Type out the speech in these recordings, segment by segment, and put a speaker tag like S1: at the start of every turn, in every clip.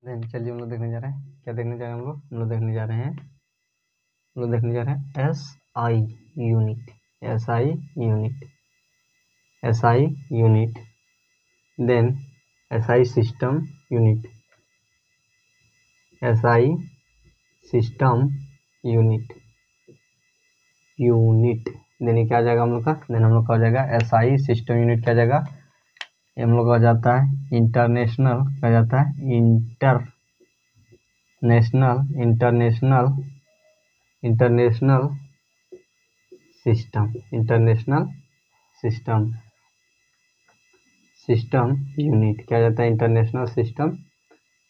S1: Then चलिए हम लोग देखने जा रहे हैं, क्या देखने जा रहे हैं हम लोग देखने जा रहे हैं SI unit, then SI system unit, then ये क्या आ जाएगा हम लोग का, देन हम लोग का हो जाएगा SI सिस्टम यूनिट, क्या जाएगा ये हम लोग का जाता है इंटरनेशनल, क्या जाता है इंटरनेशनल सिस्टम यूनिट, क्या जाता है इंटरनेशनल सिस्टम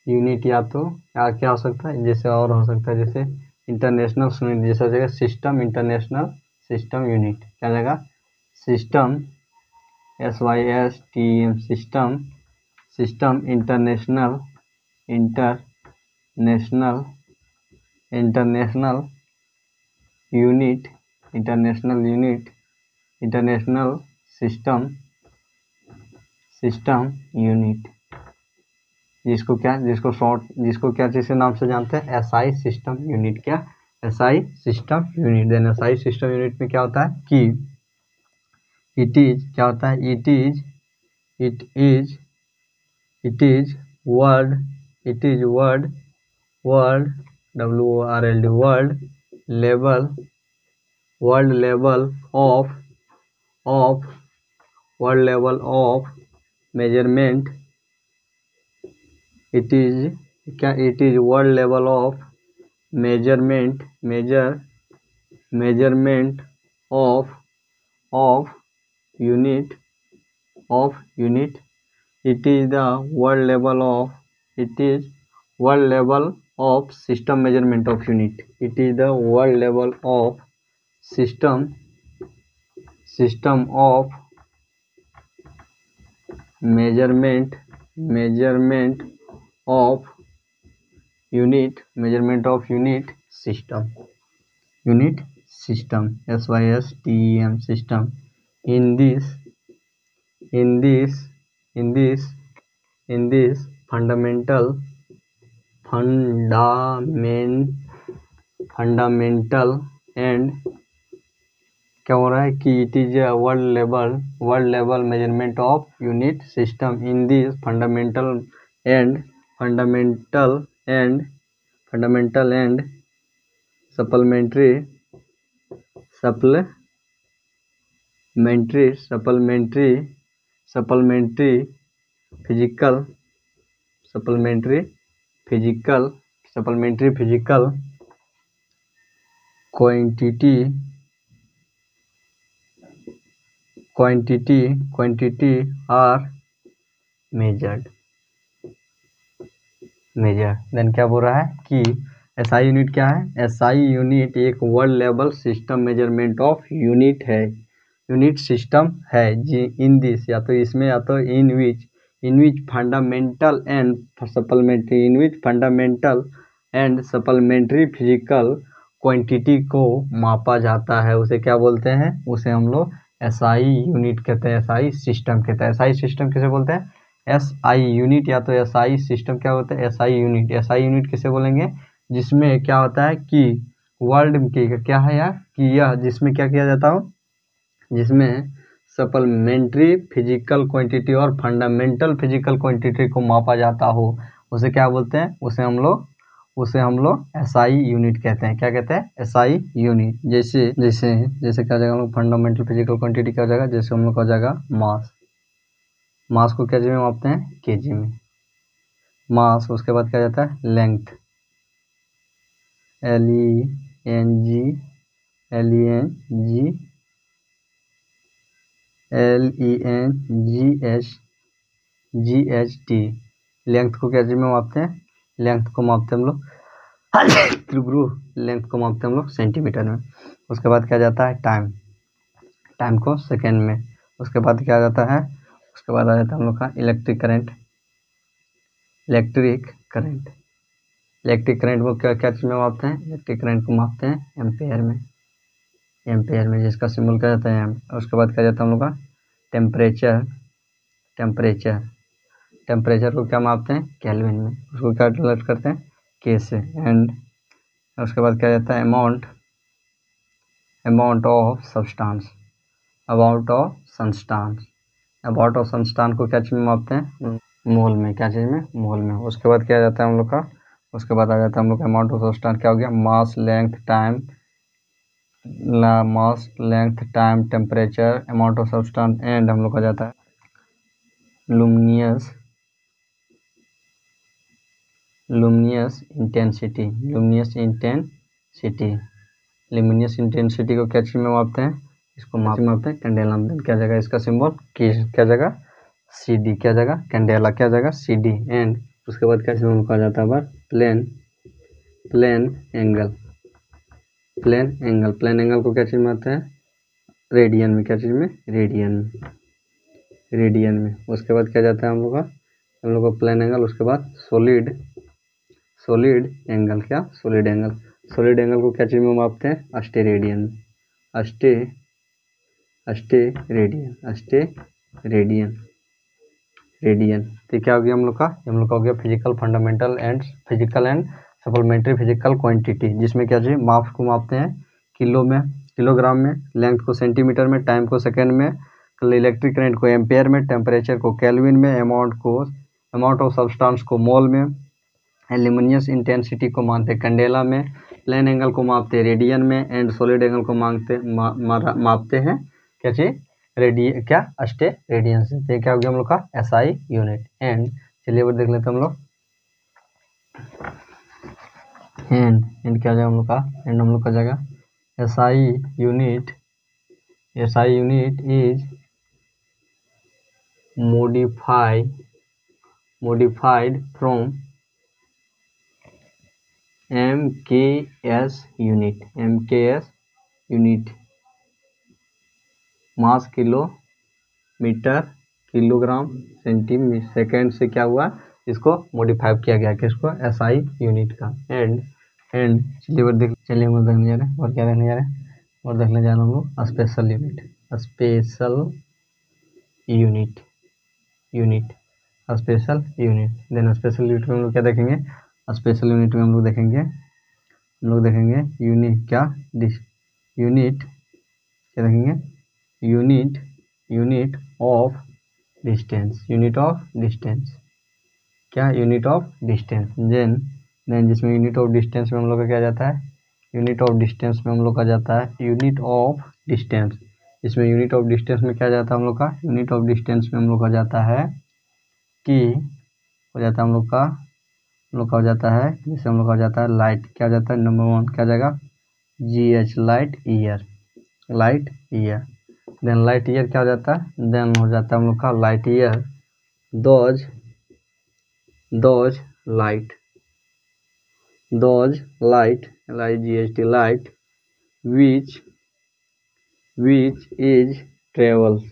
S1: यूनिट, या तो क्या हो सकता है, जैसे और हो सकता है जैसे इंटरनेशनल यूनिट, जैसे हो जाएगा सिस्टम इंटरनेशनल सिस्टम यूनिट, क्या जाएगा system SYSTEM system international unit, international system unit, जिसको क्या चीज के नाम से जानते हैं, SI सिस्टम यूनिट, क्या SI system unit. Then SI system unit में क्या होता है कि it is world level of measurement, it is world level of measurement of unit, it is world level of system measurement of unit, it is the world level of system of measurement of unit system SYSTEM system. In this fundamental and क्या हो रहा है कि it is world level measurement of unit system. In this fundamental and supplementary physical quantity are measured. Then क्या बोल रहा है कि SI यूनिट क्या है, SI यूनिट एक world level system measurement of unit system है जी। इन दिस या तो इसमें या तो in which fundamental and supplementary physical quantity को मापा जाता है, उसे क्या बोलते हैं, उसे हम लोग SI यूनिट कहते हैं, SI सिस्टम कहते हैं। SI सिस्टम किसे बोलते हैं, SI यूनिट या तो SI सिस्टम क्या होता है, SI यूनिट किसे बोलेंगे, जिसमें क्या होता है कि वर्ल्ड की क्या है यार कि यह जिसमें क्या किया जाता हो, जिसमें सप्लीमेंट्री फिजिकल क्वांटिटी और फंडामेंटल फिजिकल क्वांटिटी को मापा जाता हो, उसे क्या बोलते हैं, उसे हम लोग SI यूनिट कहते हैं। क्या कहते हैं, SI यूनिट। जैसे क्या जाएगा हम लोग फंडामेंटल फिजिकल क्वांटिटी क्या हो जाएगा, जैसे हम लोग का हो जाएगा मास को क्या जी में मापते हैं, kg में मास। उसके बाद क्या जाता है लेंथ, LENGHT। लेंथ को क्या जी में मापते हैं, लेंथ को मापते हम लोग लेंथ को मापते हम लोग सेंटीमीटर में। उसके बाद क्या जाता है टाइम को सेकेंड में। उसके बाद क्या जाता है, उसके बाद आ जाता है हम लोग का इलेक्ट्रिक करंट को क्या चीज में मापते हैं, इलेक्ट्रिक करंट को मापते हैं एम्पेयर में, जिसका सिंबल क्या जाता है एम। उसके बाद क्या जाता है हम लोग का टेम्परेचर टेम्परेचर को क्या मापते हैं, केल्विन में, उसको क्या डिनोट करते हैं, के से। एंड उसके बाद क्या रहता है, amount of substance, about of substance को क्या चीज़ में मापते हैं, मोल में, क्या चीज़ में, मोल में। उसके बाद क्या जाता है हम लोग का, उसके बाद आ जाता है हम लोग का अमाउंट ऑफ सब्सटेंस क्या हो गया, मास length time temperature amount of substance and हम लोग का जाता है लुमिनियस इंटेंसिटी को क्या चीज़ में मापते हैं, इसको मापते हैं कैंडेला में। क्या जगह इसका सिंबल क्या जगह, CD, क्या जगह कैंडेला, क्या जगह CD। एंड उसके बाद क्या सिंबल कहा जाता है, प्लेन एंगल को क्या चीज़ में आते हैं, रेडियन में, क्या चीज़ में, रेडियन में। उसके बाद क्या जाता है हम लोग का प्लेन एंगल। उसके बाद सॉलिड एंगल, क्या सॉलिड एंगल को क्या चीज़ में मापते हैं, अस्टेरेडियन, रेडियन। तो क्या हो गया हम लोग का हो गया physical fundamental and supplementary physical quantity, जिसमें क्या चीज़ मास को मापते हैं किलोग्राम में, लेंथ को सेंटीमीटर में, टाइम को सेकेंड में, इलेक्ट्रिक करंट को एम्पेयर में, टेम्परेचर को केल्विन में, अमाउंट ऑफ सब्सटेंस को मोल में, लुमिनियस इंटेंसिटी को मापते कैंडेला में, प्लेन एंगल को मापते रेडियन में, एंड सॉलिड एंगल को मापते हैं क्या चीज, रेडियन से। क्या हो गया हम लोग का SI यूनिट। एंड चलिए वो देख लेते हैं हम लोग एंड क्या जाएगा हम लोग का, एंड हम लोग का जाएगा SI unit is modified from MKS unit mass kilometre kilogram centimetre second से क्या हुआ, इसको मॉडिफाई किया गया किसको, SI यूनिट का। एंड चलिए हम देखने जा रहे हैं और क्या देखने जा रहे हैं, और देखने जा रहे हैं हम लोग special unit then special unit में हम लोग क्या देखेंगे, स्पेशल यूनिट में हम लोग देखेंगे यूनिट क्या देखेंगे, यूनिट ऑफ डिस्टेंस, क्या यूनिट ऑफ डिस्टेंस। देन जिसमें यूनिट ऑफ डिस्टेंस में हम लोग का क्या जाता है, इसमें यूनिट ऑफ डिस्टेंस में क्या जाता है हम लोग का, यूनिट ऑफ डिस्टेंस में हम लोग का जाता है कि हो जाता है हम लोग का हो जाता है, जैसे हम लोग का हो जाता है लाइट, क्या हो जाता है नंबर 1 क्या जाएगा GH light year. Then light year क्या हो जाता है, देन हो जाता है हम लोग का light year those light LIGHT light which is travelled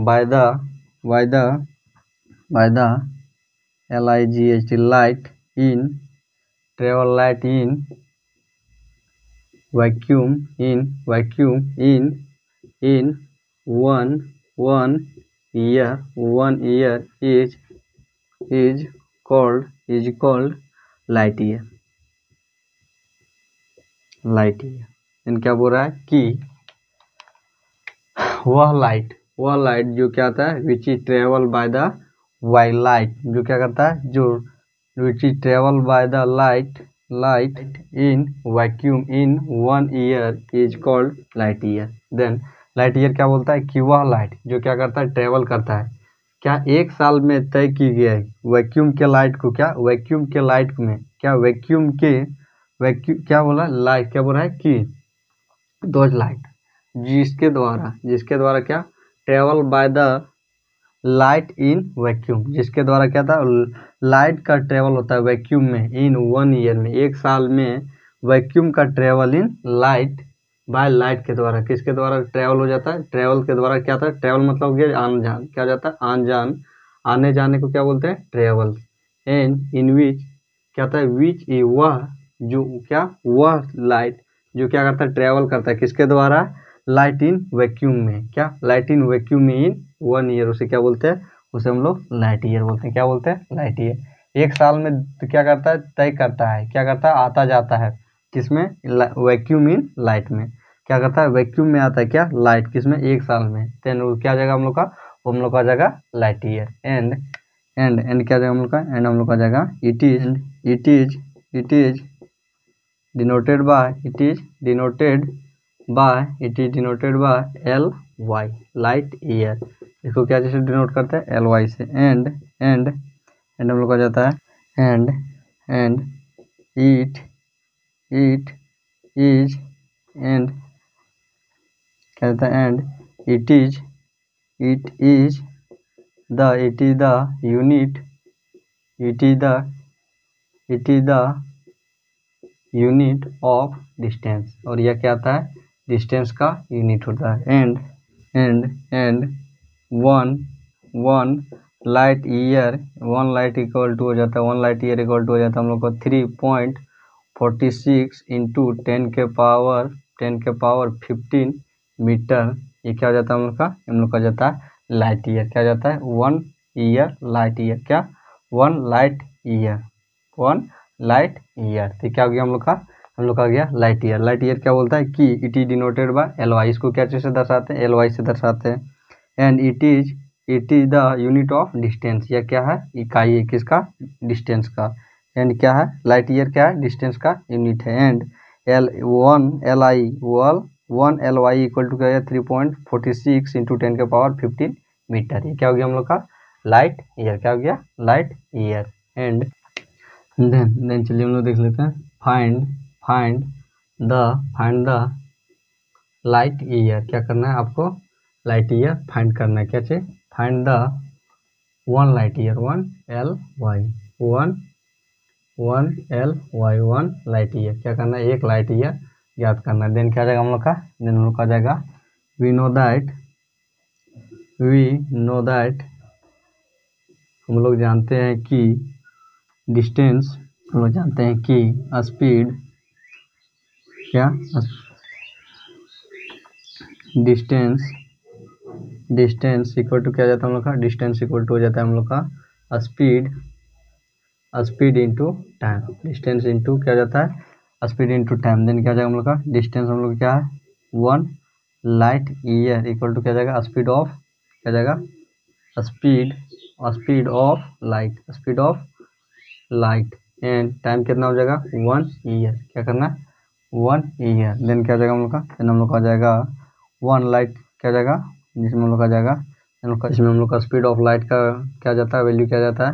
S1: by the LIGHT light in vacuum in 1 year is called light year। इन क्या बोल रहा है कि वह लाइट जो क्या आता है which is travel by the light, जो क्या करता है जो which is travel by the light in vacuum in 1 year is called light year. Then light year क्या बोलता है कि वह लाइट जो क्या करता है, ट्रेवल करता है क्या 1 साल में तय की गई वैक्यूम के लाइट को, क्या वैक्यूम के लाइट में, क्या वैक्यूम क्या बोला लाइट, क्या बोल रहा है कि दोज लाइट जिसके द्वारा क्या travel by the light in vacuum, जिसके द्वारा क्या था लाइट का ट्रेवल होता है वैक्यूम में इन 1 ईयर में 1 साल में, वैक्यूम का travel in light by light के द्वारा, किसके द्वारा ट्रेवल हो जाता है, ट्रेवल के द्वारा क्या था, ट्रेवल मतलब हो गया आन जान, क्या हो जाता है आने जाने को क्या बोलते हैं ट्रेवल। एंड इन विच क्या था, विच वह जो क्या वह लाइट जो क्या करता है ट्रेवल करता है किसके द्वारा, लाइट इन वैक्यूम में, क्या लाइट इन वैक्यूम में इन 1 ईयर, उसे क्या बोलते हैं, उसे हम लोग लाइट ईयर बोलते हैं। क्या बोलते हैं, लाइट ईयर। एक साल में तो क्या करता है, तय करता है, क्या करता है, आता जाता है किसमें, वैक्यूम इन लाइट में, क्या करता है, वैक्यूम में आता है क्या, लाइट किसमें, एक साल में। देन क्या आ जाएगा हम लोग का, वो हम लोग का आ जाएगा लाइट ईयर। एंड क्या आ जाएगा हम लोग का, एंड हम लोग का आ जाएगा it is denoted by L Y, light year. इसको क्या जैसे डिनोट करते हैं, एल वाई से। एंड हम लोग का जाता है एंड इट इज एंड क्या जाता है, and it is the unit of distance, और यह क्या आता है, डिस्टेंस का यूनिट होता है। And one light year equal to हो जाता है, 1 लाइट ईयर इक्वल टू हो जाता है हम लोग को 3.46 इंटू 10 के पावर 15 मीटर। ये क्या हो जाता है हम लोग का जाता है लाइट ईयर। क्या जाता है, 1 ईयर लाइट ईयर, क्या 1 लाइट ईयर। तो क्या हो गया हम लोग का आ गया लाइट ईयर। लाइट ईयर क्या बोलता है कि it is denoted by L Y, इसको क्या चीज से दर्शाते हैं, एल वाई से दर्शाते हैं। And it is the unit of distance, यह क्या है, इकाई है किसका, डिस्टेंस का। एंड क्या है, लाइट ईयर क्या है, डिस्टेंस का यूनिट है। And one L Y equal to क्या है, 3.46 इंटू 10 के पावर 15 मीटर। ये क्या हो गया हम लोग का लाइट ईयर। क्या हो गया, लाइट ईयर। एंड देन चलिए हम लोग देख लेते हैं, फाइंड द लाइट ईयर। क्या करना है आपको, लाइट ईयर फाइंड करना है। क्या चाहिए, find the 1 light year, 1 light year. क्या करना है, 1 लाइट ईयर याद करना है। देन क्या आ जाएगा हम लोग का, देन हम लोग का आ जाएगा वी नो दैट हम लोग जानते हैं कि डिस्टेंस, हम लोग जानते हैं कि स्पीड, क्या डिस्टेंस इक्वल टू क्या जाता है हम लोग का, डिस्टेंस इक्वल टू हो जाता है हम लोग का speed into time. Distance into क्या जाता है, स्पीड इंटू टाइम। देन क्या जाएगा हम लोग का, डिस्टेंस हम लोग क्या है, 1 लाइट ईयर इक्वल टू क्या जाएगा, स्पीड ऑफ क्या जाएगा, speed of light. And time कितना हो जाएगा, 1 ईयर। क्या करना है, 1 ईयर। देन क्या जाएगा हम लोग का, देन हम लोग का आ जाएगा 1 लाइट क्या जाएगा, जिसमें हम लोग का जाएगा, इसमें हम लोग का स्पीड ऑफ लाइट का क्या जाता है, वैल्यू क्या जाता है,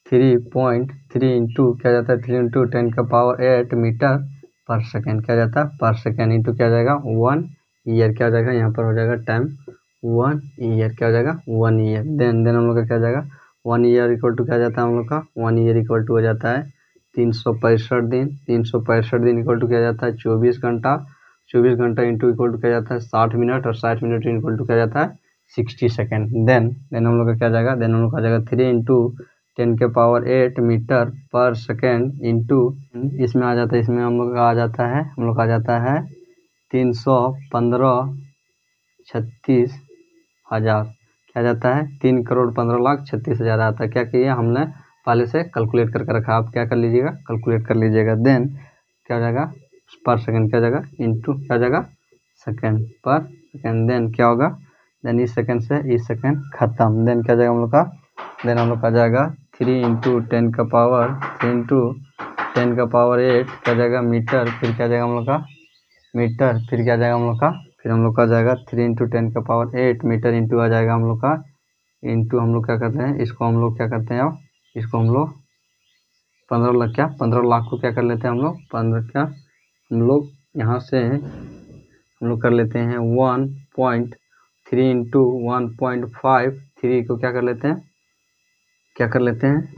S1: 3.3 इंटू क्या जाता है, 3 इंटू 10 का पावर 8 मीटर पर सेकेंड। क्या जाता है, पर सेकेंड इंटू क्या जाएगा, 1 ईयर। क्या जाएगा, यहाँ पर हो जाएगा टाइम 1 ईयर। क्या हो जाएगा, 1 ईयर। देन हम लोग का क्या जाएगा, 1 ईयर इक्वल टू क्या जाता है हम लोग का, 1 ईयर इक्वल टू हो जाता है 365 दिन। 365 दिन इक्वल टू क्या जाता है, 24 घंटा। 24 घंटा इंटू इक्वल टू क्या जाता है, 60 मिनट, और 60 मिनट इक्वल टू क्या जाता है, 60 सेकेंड। देन हम लोग का क्या जाएगा, देन हम लोग का जाएगा 3 इंटू 10 के पावर 8 मीटर पर सेकेंड इंटू, इसमें आ जाता है, इसमें हम लोग का आ जाता है, 315,36,000। क्या जाता है, 3,15,36,000 आता है। क्या किया हमने पहले से कैलकुलेट करके रखा, आप क्या कर लीजिएगा, कैलकुलेट कर लीजिएगा। देन क्या हो जाएगा, पर सेकंड क्या जाएगा, इंटू क्या जाएगा, सेकंड पर सेकंड। देन क्या होगा, देन इस सेकंड से इस सेकंड खत्म। देन क्या जाएगा हम लोग का, देन हम लोग का जाएगा 3 इंटू 10 का पावर 8 क्या जाएगा मीटर। फिर क्या जाएगा हम लोग का मीटर, फिर क्या जाएगा हम लोग का, फिर हम लोग का जाएगा 3 इंटू 10 का पावर 8 मीटर इंटू आ जाएगा हम लोग का, इंटू हम लोग क्या करते हैं, इसको हम लोग क्या करते हैं, अब इसको हम लोग 15 लाख को क्या कर लेते हैं हम लोग, 15 क्या हम लोग यहाँ से हम लोग कर लेते हैं 1.3 इंटू 1.53 को क्या कर लेते हैं,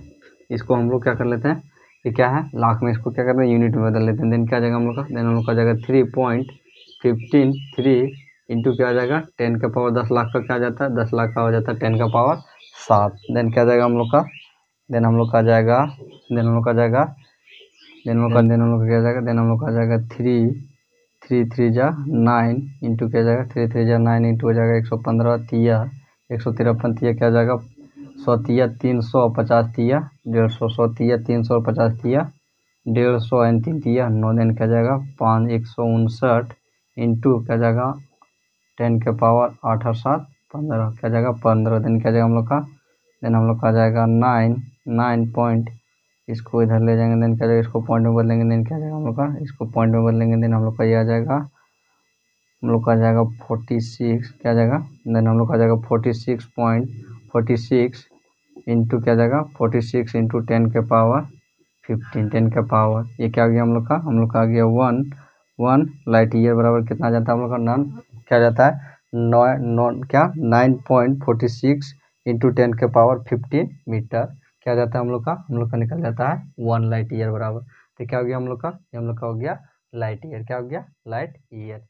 S1: इसको हम लोग क्या कर लेते हैं, ये क्या है लाख में, इसको क्या करते हैं यूनिट में बदल लेते हैं। देन क्या आ जाएगा हम लोग का, देन हम लोग का जाएगा 3.153 इंटू क्या आ जाएगा 10 का पावर 10 लाख का क्या आ जाता है, 10 लाख का हो जाता है 10 का पावर 7। देन क्या आ जाएगा हम लोग का, देन हम लोग का जाएगा देन हम लोग का क्या जाएगा, देन हम लोग का आ जाएगा 3 इंटू क्या जाएगा, 3 इंटू हो जाएगा 115 तिया 153 तिया क्या जाएगा 100 तिया 350 तिया 150 100 तिया 350 तिया 150 एन 3 तिया 9 दिन क्या जाएगा 159 इंटू क्या जाएगा 10 के पावर 8 और 7 15 क्या जाएगा 15 दिन क्या जाएगा हम लोग का, देन हम लोग का आ जाएगा 9 पॉइंट, इसको इधर ले जाएंगे देन क्या जाएगा, इसको पॉइंट में बदलेंगे देन क्या जाएगा हम लोग का, इसको पॉइंट में बदलेंगे देन हम लोग का ये आ जाएगा, हम लोग का आ जाएगा 46 क्या जाएगा, देन हम लोग का आ जाएगा 46.46 इंटू क्या जाएगा 46 इंटू 10 के पावर 15 10 का पावर ये क्या आ गया हम लोग का आ गया 1 लाइट ईयर बराबर कितना जाता है हम लोग का नॉन क्या जाता है नॉन क्या 9.46 इंटू 10 के पावर 15 मीटर क्या जाता है हम लोग का निकल जाता है 1 लाइट ईयर बराबर। तो क्या हो गया हम लोग का, ये हम लोग का हो गया लाइट ईयर, क्या हो गया लाइट ईयर।